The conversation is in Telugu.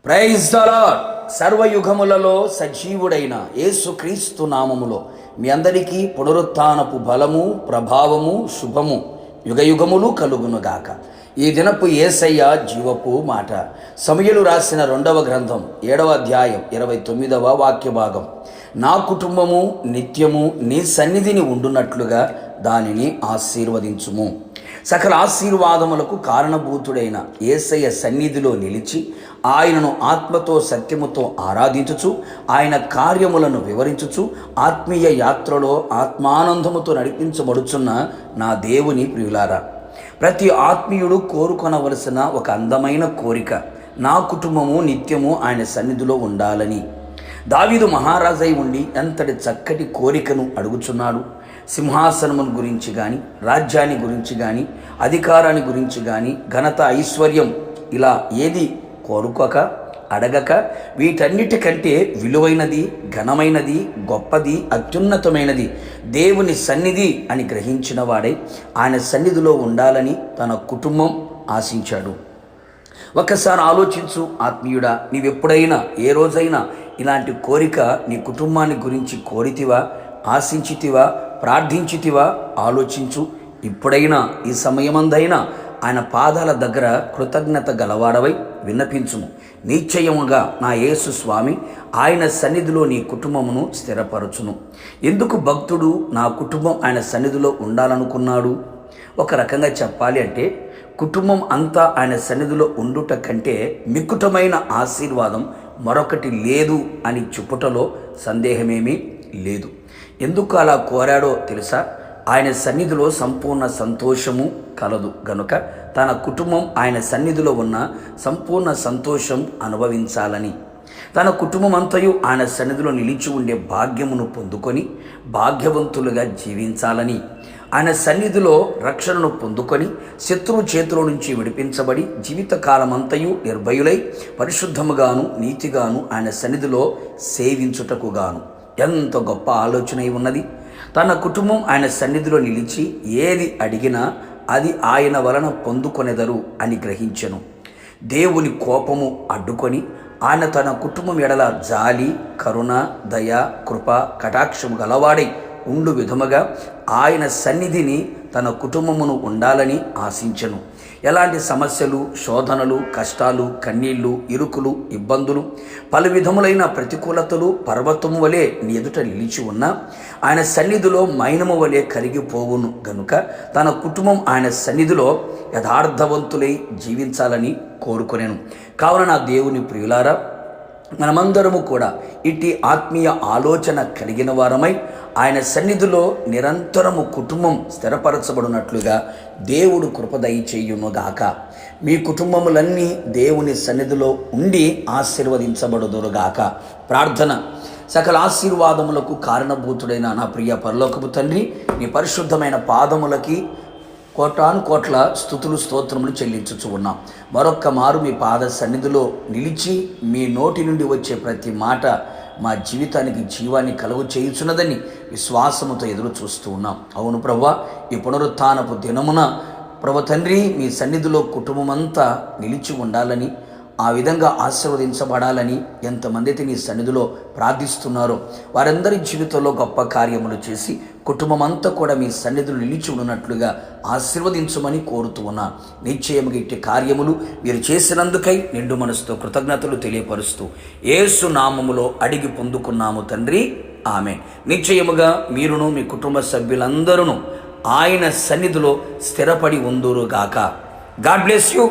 Praise the lord. సర్వయుగములలో సజీవుడైన యేసుక్రీస్తు నామములో మీ అందరికీ పునరుత్థానపు బలము, ప్రభావము, శుభము యుగయుగములు కలుగునుగాక. ఈ దినపు యేసయ్య జీవపు మాట. సమూయేలు రాసిన 2వ గ్రంథం 7వ అధ్యాయం 29వ వాక్య భాగం. నా కుటుంబము నిత్యము నీ సన్నిధిని ఉండునట్లుగా దానిని ఆశీర్వదించుము. సకల ఆశీర్వాదములకు కారణభూతుడైన యేసయ్య సన్నిధిలో నిలిచి ఆయనను ఆత్మతో సత్యముతో ఆరాధించుచు ఆయన కార్యములను వివరించుచు ఆత్మీయ యాత్రలో ఆత్మానందముతో నడిపించబడుచున్న నా దేవుని ప్రియులారా, ప్రతి ఆత్మీయుడు కోరుకొనవలసిన ఒక అందమైన కోరిక నా కుటుంబము నిత్యము ఆయన సన్నిధిలో ఉండాలని. దావీదు మహారాజై ఉండి ఎంతటి చక్కటి కోరికను అడుగుచున్నాడు. సింహాసనమును గురించి కానీ, రాజ్యాన్ని గురించి కానీ, అధికారాన్ని గురించి కానీ, ఘనత, ఐశ్వర్యం ఇలా ఏది కోరుకోక అడగక వీటన్నిటికంటే విలువైనది, ఘనమైనది, గొప్పది, అత్యున్నతమైనది దేవుని సన్నిధి అని గ్రహించిన వాడై ఆయన సన్నిధిలో ఉండాలని తన కుటుంబం ఆశించాడు. ఒక్కసారి ఆలోచించు ఆత్మీయుడా, నీవెప్పుడైనా ఏ రోజైనా ఇలాంటి కోరిక నీ కుటుంబాన్ని గురించి కోరితివా, ఆశించితివా, ప్రార్థించితివా? ఆలోచించు. ఇప్పుడైనా ఈ సమయమందైనా ఆయన పాదాల దగ్గర కృతజ్ఞత గలవాడవై విన్నపించుము. నిశ్చయముగా నా యేసు స్వామి ఆయన సన్నిధిలో నీ కుటుంబమును స్థిరపరచును. ఎందుకు భక్తుడు నా కుటుంబం ఆయన సన్నిధిలో ఉండాలనుకున్నాడు? ఒక రకంగా చెప్పాలి అంటే కుటుంబం అంతా ఆయన సన్నిధిలో ఉండుట కంటే మిక్కుటమైన ఆశీర్వాదం మరొకటి లేదు అని చెప్పుటలో సందేహమేమీ లేదు. ఎందుకు అలా కోరాడో తెలుసా? ఆయన సన్నిధిలో సంపూర్ణ సంతోషము కలదు గనుక తన కుటుంబం ఆయన సన్నిధిలో ఉన్న సంపూర్ణ సంతోషం అనుభవించాలని, తన కుటుంబం అంతయు ఆయన సన్నిధిలో నిలిచి ఉండే భాగ్యమును పొందుకొని భాగ్యవంతులుగా జీవించాలని, ఆయన సన్నిధిలో రక్షణను పొందుకొని శత్రువు చేతిలో నుంచి విడిపించబడి జీవితకాలమంతయు నిర్భయులై పరిశుద్ధముగాను నీతిగాను ఆయన సన్నిధిలో సేవించుటకుగాను. ఎంత గొప్ప ఆలోచన ఉన్నది! తన కుటుంబం ఆయన సన్నిధిలో నిలిచి ఏది అడిగినా అది ఆయన వలన పొందుకొనెదరు అని గ్రహించెను. దేవుని కోపము అడ్డుకొని ఆయన తన కుటుంబం ఎడల జాలి, కరుణ, దయ, కృప, కటాక్షము గలవాడై ఉండు విధముగా ఆయన సన్నిధిని తన కుటుంబమును ఉండాలని ఆశించెను. ఎలాంటి సమస్యలు, శోధనలు, కష్టాలు, కన్నీళ్లు, ఇరుకులు, ఇబ్బందులు, పలు విధములైన ప్రతికూలతలు పర్వతము వలె నీ ఎదుట నిలిచి ఉన్నా ఆయన సన్నిధిలో మైనము వలె కరిగిపోవును గనుక తన కుటుంబం ఆయన సన్నిధిలో యథార్థవంతులై జీవించాలని కోరుకొనెను. కావున నా దేవుని ప్రియులారా, మనమందరము కూడా ఇట్టి ఆత్మీయ ఆలోచన కలిగిన వారమై ఆయన సన్నిధిలో నిరంతరము కుటుంబం స్థిరపరచబడినట్లుగా దేవుడు కృప దయచేయునుగాక. మీ కుటుంబములన్నీ దేవుని సన్నిధిలో ఉండి ఆశీర్వదించబడుదురుగాక. ప్రార్థన. సకల ఆశీర్వాదములకు కారణభూతుడైన నా ప్రియ పరలోకపు తండ్రి, నీ పరిశుద్ధమైన పాదములకి కోటాను కోట్ల స్తుతులు, స్తోత్రములు చెల్లించుచు ఉన్నాం. మరొక్క మారు మీ పాద సన్నిధిలో నిలిచి మీ నోటి నుండి వచ్చే ప్రతి మాట మా జీవితానికి జీవాన్ని కలుగు చేయుచున్నదని విశ్వాసముతో ఎదురు చూస్తూ ఉన్నాం. అవును ప్రభువా, ఈ పునరుత్థానపు దినమున ప్రభు తండ్రి మీ సన్నిధిలో కుటుంబమంతా నిలిచి ఉండాలని, ఆ విధంగా ఆశీర్వదించబడాలని ఎంతమంది అయితే నీ సన్నిధిలో ప్రార్థిస్తున్నారో వారందరి జీవితంలో గొప్ప కార్యములు చేసి కుటుంబమంతా కూడా మీ సన్నిధిలో నిలిచి ఉన్నట్లుగా ఆశీర్వదించమని కోరుతూ ఉన్నా. నిశ్చయముగా ఇట్టి కార్యములు మీరు చేసినందుకై నిండు మనసుతో కృతజ్ఞతలు తెలియపరుస్తూ యేసు నామములో అడిగి పొందుకున్నాము తండ్రి, ఆమేన్. నిశ్చయముగా మీరును మీ కుటుంబ సభ్యులందరూ ఆయన సన్నిధిలో స్థిరపడి ఉందురుగాక. God bless you.